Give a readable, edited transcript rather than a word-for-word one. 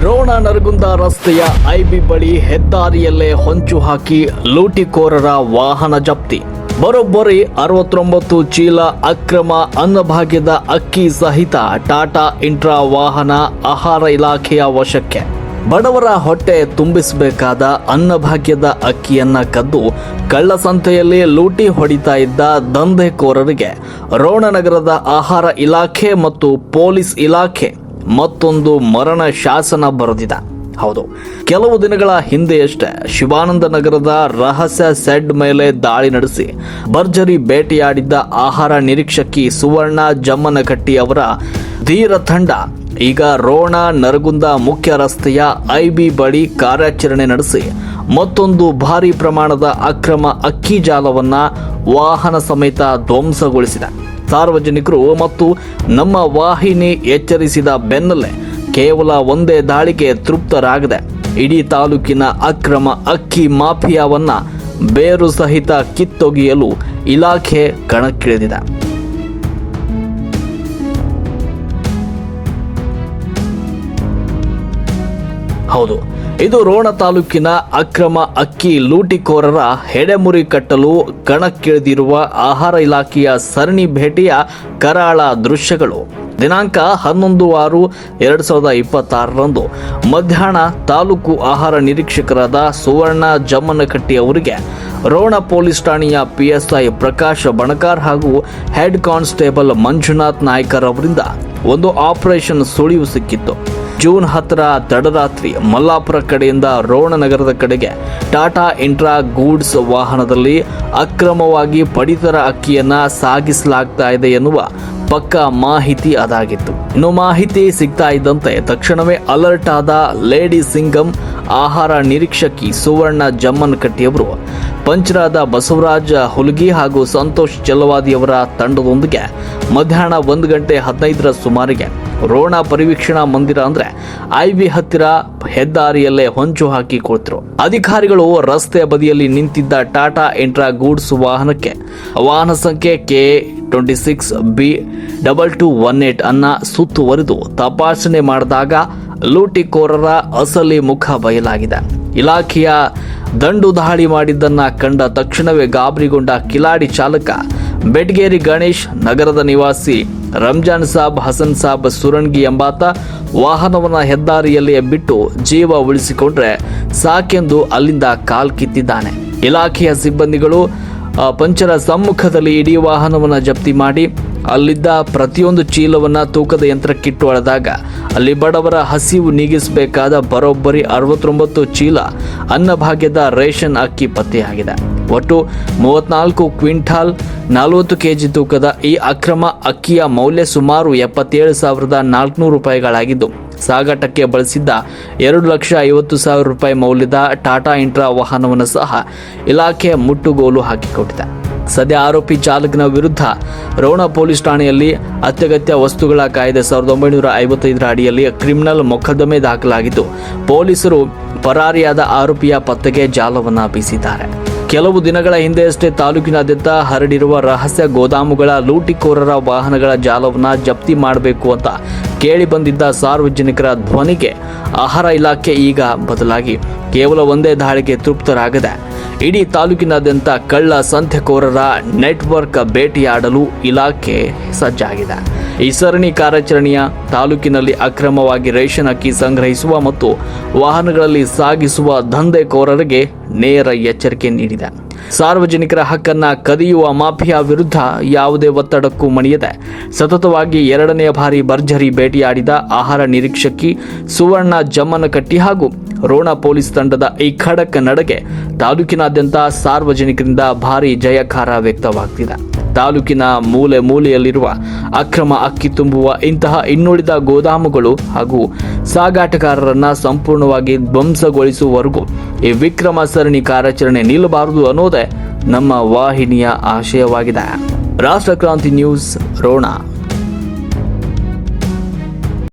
ರೋಣ ನರಗುಂದ ರಸ್ತೆಯ ಐಬಿ ಬಳಿ ಹೆದ್ದಾರಿಯಲ್ಲೇ ಹೊಂಚು ಹಾಕಿ ಲೂಟಿಕೋರರ ವಾಹನ ಜಪ್ತಿ. ಬರೋಬ್ಬರಿ 69 ಚೀಲ ಅಕ್ರಮ ಅನ್ನಭಾಗ್ಯದ ಅಕ್ಕಿ ಸಹಿತ ಟಾಟಾ ಇಂಟ್ರಾ ವಾಹನ ಆಹಾರ ಇಲಾಖೆಯ ವಶಕ್ಕೆ. ಬಡವರ ಹೊಟ್ಟೆ ತುಂಬಿಸಬೇಕಾದ ಅನ್ನಭಾಗ್ಯದ ಅಕ್ಕಿಯನ್ನ ಕದ್ದು ಕಳ್ಳಸಂತೆಯಲ್ಲಿ ಲೂಟಿ ಹೊಡಿತಾ ಇದ್ದ ದಂಧೆಕೋರರಿಗೆ ರೋಣ ನಗರದ ಆಹಾರ ಇಲಾಖೆ ಮತ್ತು ಪೊಲೀಸ್ ಇಲಾಖೆ ಮತ್ತೊಂದು ಮರಣ ಶಾಸನ ಬರೆದಿದೆ. ಹೌದು, ಕೆಲವು ದಿನಗಳ ಹಿಂದೆಯಷ್ಟೇ ಶಿವಾನಂದ ನಗರದ ರಹಸ್ಯ ಸೆಡ್ ಮೇಲೆ ದಾಳಿ ನಡೆಸಿ ಭರ್ಜರಿ ಬೇಟೆಯಾಡಿದ್ದ ಆಹಾರ ನಿರೀಕ್ಷಕಿ ಸುವರ್ಣ ಜಮ್ಮನಕಟ್ಟಿ ಅವರ ಧೀರ ತಂಡ ಈಗ ರೋಣ ನರಗುಂದ ಮುಖ್ಯ ರಸ್ತೆಯ ಐಬಿ ಬಳಿ ಕಾರ್ಯಾಚರಣೆ ನಡೆಸಿ ಮತ್ತೊಂದು ಭಾರಿ ಪ್ರಮಾಣದ ಅಕ್ರಮ ಅಕ್ಕಿ ಜಾಲವನ್ನ ವಾಹನ ಸಮೇತ ಧ್ವಂಸಗೊಳಿಸಿದೆ. ಸಾರ್ವಜನಿಕರು ಮತ್ತು ನಮ್ಮ ವಾಹಿನಿ ಎಚ್ಚರಿಸಿದ ಬೆನ್ನಲ್ಲೇ ಕೇವಲ ಒಂದೇ ದಾಳಿಗೆ ತೃಪ್ತರಾಗದೆ ಇಡೀ ತಾಲೂಕಿನ ಅಕ್ರಮ ಅಕ್ಕಿ ಮಾಫಿಯಾವನ್ನ ಬೇರು ಸಹಿತ ಕಿತ್ತೊಗೆಯಲು ಇಲಾಖೆ ಕಣಕ್ಕಿಳಿದಿದೆ. ಹೌದು, ಇದು ರೋಣ ತಾಲೂಕಿನ ಅಕ್ರಮ ಅಕ್ಕಿ ಲೂಟಿಕೋರರ ಹೆಡೆಮುರಿ ಕಟ್ಟಲು ಕಣಕ್ಕಿಳಿದಿರುವ ಆಹಾರ ಇಲಾಖೆಯ ಸರಣಿ ಭೇಟಿಯ ಕರಾಳ ದೃಶ್ಯಗಳು. ದಿನಾಂಕ 11/6/2026ರಂದು ಮಧ್ಯಾಹ್ನ ತಾಲೂಕು ಆಹಾರ ನಿರೀಕ್ಷಕರಾದ ಸುವರ್ಣ ಜಮ್ಮನಕಟ್ಟಿ ಅವರಿಗೆ ರೋಣ ಪೊಲೀಸ್ ಠಾಣೆಯ PSI ಪ್ರಕಾಶ್ ಬಣಕಾರ್ ಹಾಗೂ ಹೆಡ್ ಕಾನ್ಸ್ಟೇಬಲ್ ಮಂಜುನಾಥ್ ನಾಯ್ಕರ್ ಅವರಿಂದ ಒಂದು ಆಪರೇಷನ್ ಸುಳಿವು ಸಿಕ್ಕಿತ್ತು. ಜೂನ್ 10ರ ತಡರಾತ್ರಿ ಮಲ್ಲಾಪುರ ಕಡೆಯಿಂದ ರೋಣ ನಗರದ ಕಡೆಗೆ ಟಾಟಾ ಇಂಟ್ರಾ ಗೂಡ್ಸ್ ವಾಹನದಲ್ಲಿ ಅಕ್ರಮವಾಗಿ ಪಡಿತರ ಅಕ್ಕಿಯನ್ನ ಸಾಗಿಸಲಾಗ್ತಾ ಇದೆ ಎನ್ನುವ ಪಕ್ಕಾ ಮಾಹಿತಿ ಅದಾಗಿತ್ತು. ಇನ್ನು ಮಾಹಿತಿ ಸಿಗ್ತಾ ಇದ್ದಂತೆ ತಕ್ಷಣವೇ ಅಲರ್ಟ್ ಆದ ಲೇಡಿ ಸಿಂಗಂ ಆಹಾರ ನಿರೀಕ್ಷಕಿ ಸುವರ್ಣ ಜಮ್ಮನಕಟ್ಟಿಯವರು ಪಂಚರಾದ ಬಸವರಾಜ ಹುಲಗಿ ಹಾಗೂ ಸಂತೋಷ್ ಚೆಲ್ಲವಾದಿಯವರ ತಂಡದೊಂದಿಗೆ ಮಧ್ಯಾಹ್ನ 1:15 ಸುಮಾರಿಗೆ ರೋಣ ಪರಿವೀಕ್ಷಣಾ ಮಂದಿರ ಅಂದ್ರೆ ಐಬಿ ಹತ್ತಿರ ಹೆದ್ದಾರಿಯಲ್ಲೇ ಹೊಂಚು ಹಾಕಿ ಕುಳಿತರು. ಅಧಿಕಾರಿಗಳು ರಸ್ತೆ ಬದಿಯಲ್ಲಿ ನಿಂತಿದ್ದ ಟಾಟಾ ಇಂಟ್ರಾ ಗೂಡ್ಸ್ ವಾಹನಕ್ಕೆ ವಾಹನ ಸಂಖ್ಯೆ KA26B2218 ಅನ್ನ ಸುತ್ತುವರಿದು ತಪಾಸಣೆ ಮಾಡಿದಾಗ ಲೂಟಿಕೋರರ ಅಸಲಿ ಮುಖ ಬಯಲಾಗಿದೆ. ಇಲಾಖೆಯ ದಂಡು ದಾಳಿ ಮಾಡಿದ್ದನ್ನ ಕಂಡ ತಕ್ಷಣವೇ ಗಾಬರಿಗೊಂಡ ಕಿಲಾಡಿ ಚಾಲಕ ಬೆಟ್ಗೇರಿ ಗಣೇಶ್, ನಗರದ ನಿವಾಸಿ ರಂಜಾನ್ ಸಾಬ್ ಹಸನ್ ಸಾಬ್ ಸುರಣ್ಗಿ ಎಂಬಾತ ವಾಹನವನ್ನು ಹೆದ್ದಾರಿಯಲ್ಲಿಯೇ ಬಿಟ್ಟು ಜೀವ ಉಳಿಸಿಕೊಂಡ್ರೆ ಸಾಕೆಂದು ಅಲ್ಲಿಂದ ಕಾಲ್ ಕಿತ್ತಿದ್ದಾನೆ. ಇಲಾಖೆಯ ಸಿಬ್ಬಂದಿಗಳು ಪಂಚರ ಸಮ್ಮುಖದಲ್ಲಿ ಇಡೀ ವಾಹನವನ್ನು ಜಪ್ತಿ ಮಾಡಿ ಅಲ್ಲಿದ್ದ ಪ್ರತಿಯೊಂದು ಚೀಲವನ್ನ ತೂಕದ ಯಂತ್ರಕ್ಕಿಟ್ಟು ಅಳೆದಾಗ ಅಲ್ಲಿ ಬಡವರ ಹಸಿವು ನೀಗಿಸಬೇಕಾದ ಬರೋಬ್ಬರಿ 69 ಚೀಲ ಅನ್ನಭಾಗ್ಯದ ರೇಷನ್ ಅಕ್ಕಿ ಪತ್ತೆಯಾಗಿದೆ. ಒಟ್ಟು 34 ಕ್ವಿಂಟಾಲ್ 40 ಕೆಜಿ ತೂಕದ ಈ ಅಕ್ರಮ ಅಕ್ಕಿಯ ಮೌಲ್ಯ ಸುಮಾರು 77,400 ರೂಪಾಯಿಗಳಾಗಿದ್ದು ಸಾಗಾಟಕ್ಕೆ ಬಳಸಿದ್ದ 2,50,000 ರೂಪಾಯಿ ಮೌಲ್ಯದ ಟಾಟಾ ಇಂಟ್ರಾ ವಾಹನವನ್ನು ಸಹ ಇಲಾಖೆ ಮುಟ್ಟುಗೋಲು ಹಾಕಿಕೊಟ್ಟಿದೆ. ಸದ್ಯ ಆರೋಪಿ ಚಾಲಕನ ವಿರುದ್ಧ ರೋಣ ಪೊಲೀಸ್ ಠಾಣೆಯಲ್ಲಿ ಅತ್ಯಗತ್ಯ ವಸ್ತುಗಳ ಕಾಯ್ದೆ 1955ರ ಅಡಿಯಲ್ಲಿ ಕ್ರಿಮಿನಲ್ ಮೊಕದ್ದಮೆ ದಾಖಲಾಗಿದ್ದು ಪೊಲೀಸರು ಪರಾರಿಯಾದ ಆರೋಪಿಯ ಪತ್ತೆಗೆ ಜಾಲವನ್ನು ಬೀಸಿದ್ದಾರೆ. ಕೆಲವು ದಿನಗಳ ಹಿಂದೆಯಷ್ಟೇ ತಾಲೂಕಿನಾದ್ಯಂತ ಹರಡಿರುವ ರಹಸ್ಯ ಗೋದಾಮುಗಳ ಲೂಟಿಕೋರರ ವಾಹನಗಳ ಜಾಲವನ್ನು ಜಪ್ತಿ ಮಾಡಬೇಕು ಅಂತ ಕೇಳಿ ಬಂದಿದ್ದ ಸಾರ್ವಜನಿಕರ ಧ್ವನಿಗೆ ಆಹಾರ ಇಲಾಖೆ ಈಗ ಬದಲಾಗಿ ಕೇವಲ ಒಂದೇ ದಾಳಿಗೆ ತೃಪ್ತರಾಗದೆ ಇಡೀ ತಾಲೂಕಿನಾದ್ಯಂತ ಕಳ್ಳ ಸಂತೆಕೋರರ ನೆಟ್ವರ್ಕ್ ಭೇಟಿಯಾಡಲು ಇಲಾಖೆ ಸಜ್ಜಾಗಿದೆ. ಈ ಸರಣಿ ಕಾರ್ಯಾಚರಣೆಯ ತಾಲೂಕಿನಲ್ಲಿ ಅಕ್ರಮವಾಗಿ ರೇಷನ್ ಅಕ್ಕಿ ಸಂಗ್ರಹಿಸುವ ಮತ್ತು ವಾಹನಗಳಲ್ಲಿ ಸಾಗಿಸುವ ದಂಧೆಕೋರರಿಗೆ ನೇರ ಎಚ್ಚರಿಕೆ ನೀಡಿದೆ. ಸಾರ್ವಜನಿಕರ ಹಕ್ಕನ್ನ ಕದಿಯುವ ಮಾಫಿಯಾ ವಿರುದ್ಧ ಯಾವುದೇ ಒತ್ತಡಕ್ಕೂ ಮಣಿಯದೆ ಸತತವಾಗಿ 2ನೇ ಬಾರಿ ಭರ್ಜರಿ ಭೇಟಿಯಾಡಿದ ಆಹಾರ ನಿರೀಕ್ಷಕಿ ಸುವರ್ಣ ಜಮ್ಮನಕಟ್ಟಿ ಹಾಗೂ ರೋಣ ಪೊಲೀಸ್ ತಂಡದ ಈ ಖಡಕ್ ನಡೆಗೆ ತಾಲೂಕಿನಾದ್ಯಂತ ಸಾರ್ವಜನಿಕರಿಂದ ಭಾರಿ ಜಯಕಾರ ವ್ಯಕ್ತವಾಗ್ತಿದೆ. ತಾಲೂಕಿನ ಮೂಲೆ ಮೂಲೆಯಲ್ಲಿರುವ ಅಕ್ರಮ ಅಕ್ಕಿ ತುಂಬುವ ಇಂತಹ ಇನ್ನುಳಿದ ಗೋದಾಮುಗಳು ಹಾಗೂ ಸಾಗಾಟಗಾರರನ್ನ ಸಂಪೂರ್ಣವಾಗಿ ಧ್ವಂಸಗೊಳಿಸುವವರೆಗೂ ಈ ವಿಕ್ರಮ ಸರಣಿ ಕಾರ್ಯಾಚರಣೆ ನಿಲ್ಲಬಾರದು ಅನ್ನೋದೇ ನಮ್ಮ ವಾಹಿನಿಯ ಆಶಯವಾಗಿದೆ. ರಾಷ್ಟ್ರಕ್ರಾಂತಿ ನ್ಯೂಸ್, ರೋಣ.